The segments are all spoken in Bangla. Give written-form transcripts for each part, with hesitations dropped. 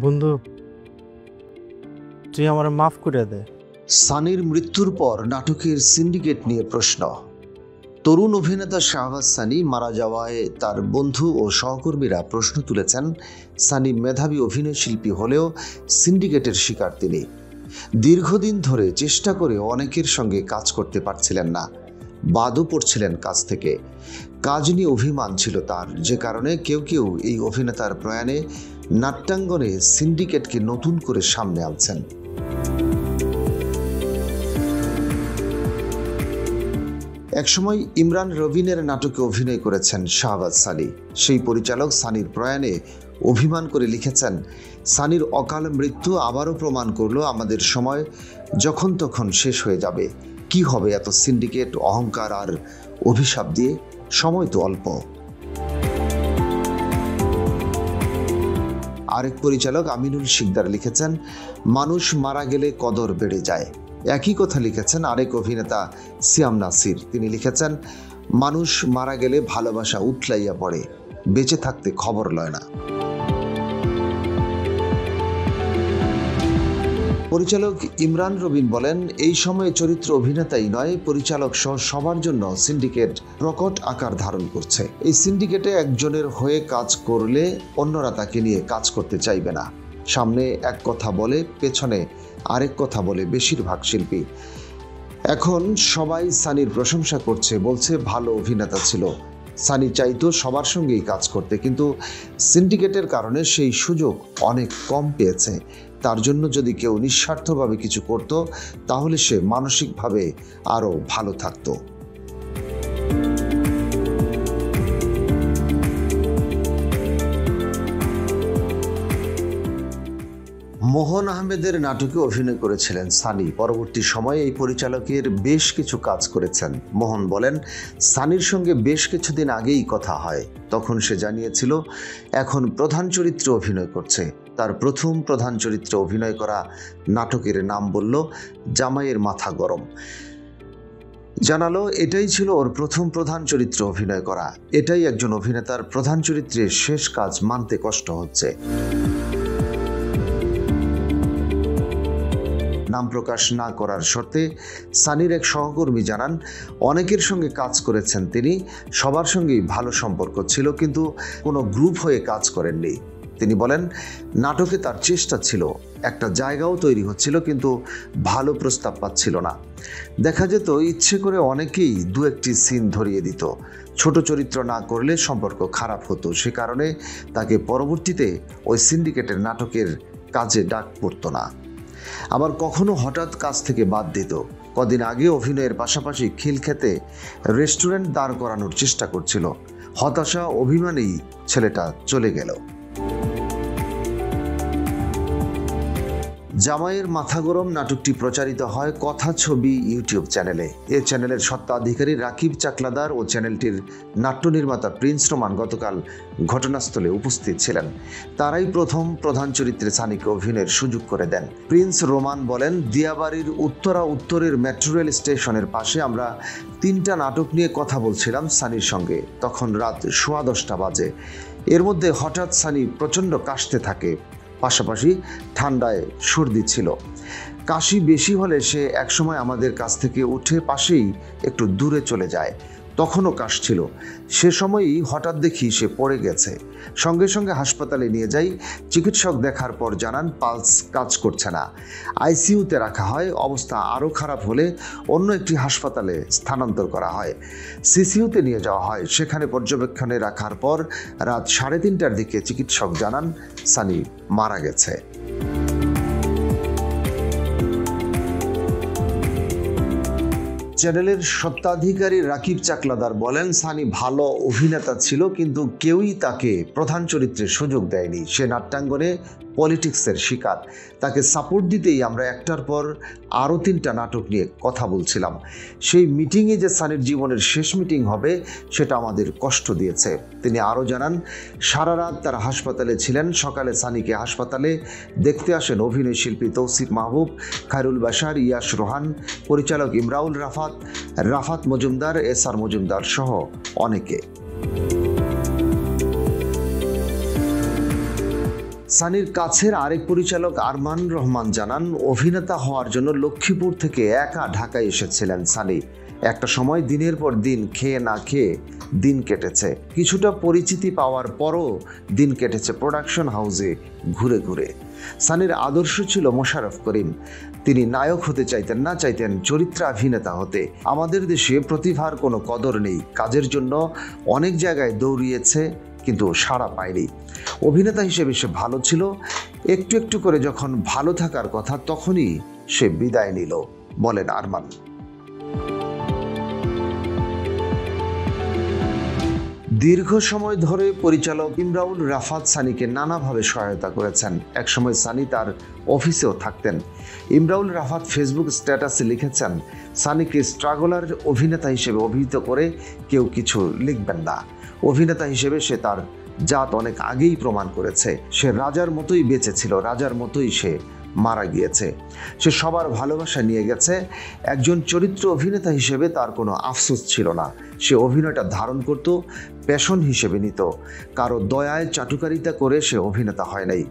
বন্ধু, তুই আমার মাফ করে দে। সানির মৃত্যুর পর নাটকের সিন্ডিকেট নিয়ে প্রশ্ন। তরুণ অভিনেতা শাহবাজ সানি মারা যাওয়ায় তার বন্ধু ও সহকর্মীরা প্রশ্ন তুলেছেন। সানি মেধাবী অভিনয় শিল্পী হলেও সিন্ডিকেটের শিকার তিনি। দীর্ঘদিন ধরে চেষ্টা করে অনেকের সঙ্গে কাজ করতে পারছিলেন না, বাদও পড়ছিলেন কাজ থেকে। কাজ নিয়ে অভিমান ছিল তার, যে কারণে কেউ কেউ এই অভিনেতার প্রয়াণে নাট্যাঙ্গনে সিন্ডিকেটকে নতুন করে সামনে আনছেন। একসময় ইমরান রবিনের নাটকে অভিনয় করেছেন শাহবাজ সানি। সেই পরিচালক সানির প্রয়াণে অভিমান করে লিখেছেন, সানির অকাল মৃত্যু আবারও প্রমাণ করলো আমাদের সময় যখন তখন শেষ হয়ে যাবে। কি হবে এত সিন্ডিকেট, অহংকার আর অভিশাপ দিয়ে? সময় তো অল্প। আরেক পরিচালক আমিনুল শিকদার লিখেছেন, মানুষ মারা গেলে কদর বেড়ে যায়। একই কথা লিখেছেন আরেক অভিনেতা সিয়াম নাসির। তিনি লিখেছেন, মানুষ মারা গেলে ভালোবাসা উতলাইয়া পড়ে, বেঁচে থাকতে খবর লয় না। পরিচালক ইমরান রবিন বলেন, এই সময়ে চরিত্র অভিনেতাই নয়, পরিচালক সহ সবার জন্য সিন্ডিকেট প্রকট আকার ধারণ করছে। এই সিন্ডিকেটে একজনের হয়ে কাজ করলে অন্যরা তাকে নিয়ে কাজ করতে চাইবে না। সামনে এক কথা বলে, পেছনে আরেক কথা বলে বেশিরভাগ শিল্পী। এখন সবাই সানির প্রশংসা করছে, বলছে ভালো অভিনেতা ছিল। সানি চাইতো সবার সঙ্গেই কাজ করতে, কিন্তু সিন্ডিকেটের কারণে সেই সুযোগ অনেক কম পেয়েছে। তার জন্য যদি কেউ নিঃস্বার্থভাবে কিছু করত, তাহলে সে মানসিকভাবে আরও ভালো থাকতো। মোহন আহমেদের নাটকে অভিনয় করেছিলেন সানি। পরবর্তী সময়ে এই পরিচালকের বেশ কিছু কাজ করেছেন। মোহন বলেন, সানির সঙ্গে বেশ কিছুদিন আগেই কথা হয়। তখন সে জানিয়েছিল এখন প্রধান চরিত্রে অভিনয় করছে। তার প্রথম প্রধান চরিত্রে অভিনয় করা নাটকের নাম বলল জামাইয়ের মাথা গরম। জানালো এটাই ছিল ওর প্রথম প্রধান চরিত্রে অভিনয় করা। এটাই একজন অভিনেতার প্রধান চরিত্রের শেষ কাজ মানতে কষ্ট হচ্ছে। নাম প্রকাশ না করার শর্তে সানির এক সহকর্মী জানান, অনেকের সঙ্গে কাজ করেছেন তিনি, সবার সঙ্গেই ভালো সম্পর্ক ছিল, কিন্তু কোনো গ্রুপ হয়ে কাজ করেননি। তিনি বলেন, নাটকে তার চেষ্টা ছিল, একটা জায়গাও তৈরি হচ্ছিল, কিন্তু ভালো প্রস্তাব পাচ্ছিল না। দেখা যেত ইচ্ছে করে অনেকেই দু একটি সিন ধরিয়ে দিত। ছোট চরিত্র না করলে সম্পর্ক খারাপ হতো, সে কারণে তাকে পরবর্তীতে ওই সিন্ডিকেটের নাটকের কাজে ডাক পড়তো না। আবার কখনো হঠাৎ কাজ থেকে বাদ দিত। কদিন আগে অভিনয়ের পাশাপাশি খিলক্ষেতে রেস্টুরেন্ট দাঁড় করানোর চেষ্টা করছিল। হতাশা, অভিমানেই ছেলেটা চলে গেল। জামাইয়ের মাথা গরম নাটকটি প্রচারিত হয় কথা ছবি ইউটিউব চ্যানেলে। এ চ্যানেলের স্বত্বাধিকারী রাকিব চাকলাদার ও চ্যানেলটির নাট্য নির্মাতা প্রিন্স রোমান গতকাল ঘটনাস্থলে উপস্থিত ছিলেন। তারাই প্রথম প্রধান চরিত্রে সানিকে অভিনয়ের সুযোগ করে দেন। প্রিন্স রোমান বলেন, দিয়াবাড়ির উত্তরের মেট্রো রেল স্টেশনের পাশে আমরা 3টা নাটক নিয়ে কথা বলছিলাম সানির সঙ্গে। তখন রাত 10:15 বাজে। এর মধ্যে হঠাৎ সানি প্রচণ্ড কাশতে থাকে, পাশাপাশি ঠান্ডায় সর্দি ছিল। কাশি বেশি হলে সে একসময় আমাদের কাছ থেকে উঠে পাশেই একটু দূরে চলে যায়। তখনও কাশছিল। সে সময়ই হঠাৎ দেখি সে পড়ে গেছে। সঙ্গে সঙ্গে হাসপাতালে নিয়ে যাই। চিকিৎসক দেখার পর জানান পালস কাজ করছে না। আইসিইউতে রাখা হয়। অবস্থা আরও খারাপ হলে অন্য একটি হাসপাতালে স্থানান্তর করা হয়। সিসিইউতে নিয়ে যাওয়া হয়। সেখানে পর্যবেক্ষণে রাখার পর রাত 3:30টার দিকে চিকিৎসক জানান সানি মারা গেছে। চ্যানেলের স্বত্বাধিকারী রাকিব চাকলাদার বলেন, সানি ভালো অভিনেতা ছিল, কিন্তু কেউই তাকে প্রধান চরিত্রের সুযোগ দেয়নি। সে নাট্যাঙ্গনে পলিটিক্সের শিকার। তাকে সাপোর্ট দিতেই আমরা একটার পর আরও 3টা নাটক নিয়ে কথা বলছিলাম। সেই মিটিংয়ে যে সানির জীবনের শেষ মিটিং হবে, সেটা আমাদের কষ্ট দিয়েছে। তিনি আরও জানান, সারা রাত তারা হাসপাতালে ছিলেন। সকালে সানিকে হাসপাতালে দেখতে আসেন অভিনয় শিল্পী তৌসিফ মাহবুব, খায়রুল বাশার, ইয়াস রোহান, পরিচালক ইমরাউল রাফাত মজুমদার, এসআর মজুমদার সহ অনেকে। সানির কাছের আরেক পরিচালক আরমান রহমান জানান, অভিনেতা হওয়ার জন্য লক্ষ্মীপুর থেকে একা ঢাকায় এসেছিলেন সানি। একটা সময় দিনের পর দিন খেয়ে না খেয়ে দিন কেটেছে। কিছুটা পরিচিতি পাওয়ার পরও দিন কেটেছে প্রোডাকশন হাউসে ঘুরে ঘুরে। সানির আদর্শ ছিল মোশাররফ করিম। তিনি নায়ক হতে চাইতেন না, চাইতেন চরিত্রাভিনেতা হতে। আমাদের দেশে প্রতিভার কোনো কদর নেই। কাজের জন্য অনেক জায়গায় দৌড়িয়েছে, কিন্তু সাড়া পায়নি। অভিনেতা হিসেবে সে ভালো ছিল। একটু একটু করে যখন ভালো থাকার কথা, তখনই সে বিদায় নিল, বলেন আরমান। দীর্ঘ সময় ধরে পরিচালক ইমরাউল রাফাত সানিকে নানাভাবে সহায়তা করেছেন। একসময় সানি তার অফিসেও থাকতেন। ইমরাউল রাফাত ফেসবুক স্ট্যাটাসে লিখেছেন, সানিকে স্ট্রাগলার অভিনেতা হিসেবে অভিহিত করে কেউ কিছু লিখবেন না। অভিনেতা হিসেবে সে তার জাত অনেক আগেই প্রমাণ করেছে। সে রাজার মতোই বেঁচে ছিল, রাজার মতোই সে মারা গিয়েছে। সে সবার ভালোবাসা নিয়ে গেছে। একজন চরিত্র অভিনেতা হিসেবে তার কোনো আফসোস ছিল না। সে অভিনয়টা ধারণ করত, প্যাশন হিসেবে নিত। কারো দয়ায় চাটুকারিতা করে সে অভিনেতা হয় নাই।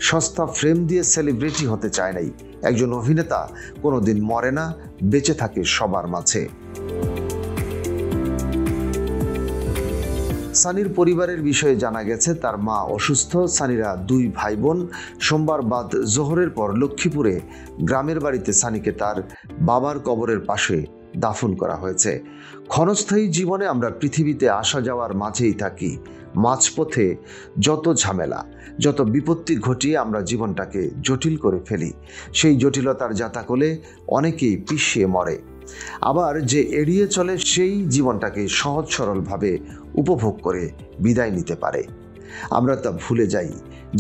সস্তা ফ্রেম দিয়ে সেলিব্রিটি হতে চায় নাই। একজন অভিনেতা কোনোদিন মরে না, বেঁচে থাকে সবার মাঝে। সানির পরিবারের বিষয়ে জানা গেছে, তার মা অসুস্থ। সানিরা 2 ভাই বোন। সোমবার বাদ জোহরের পর লক্ষ্মীপুরে গ্রামের বাড়িতে সানিকে তার বাবার কবরের পাশে দাফন করা হয়েছে। ক্ষণস্থায়ী জীবনে আমরা পৃথিবীতে আসা যাওয়ার মাঝেই থাকি। মাঝপথে যত ঝামেলা, যত বিপত্তি ঘটিয়ে আমরা জীবনটাকে জটিল করে ফেলি। সেই জটিলতার জাতাকলে অনেকেই পিছিয়ে মরে। আবার যে এড়িয়ে চলে, সেই জীবনটাকে সহজ সরলভাবে উপভোগ করে বিদায় নিতে পারে। আমরা তা ভুলে যাই,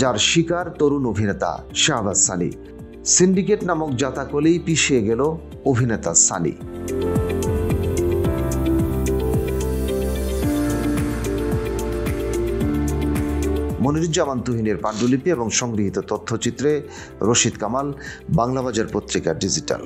যার শিকার তরুণ অভিনেতা শাহবাজ সানি। সিন্ডিকেট নামক জাতাকলেই পিছিয়ে গেল অভিনেতা সানি। মনিরুজ্জামান তুহিনের পাণ্ডুলিপি এবং সংগৃহীত তথ্যচিত্রে রশিদ কামাল, বাংলাবাজার পত্রিকা ডিজিটাল।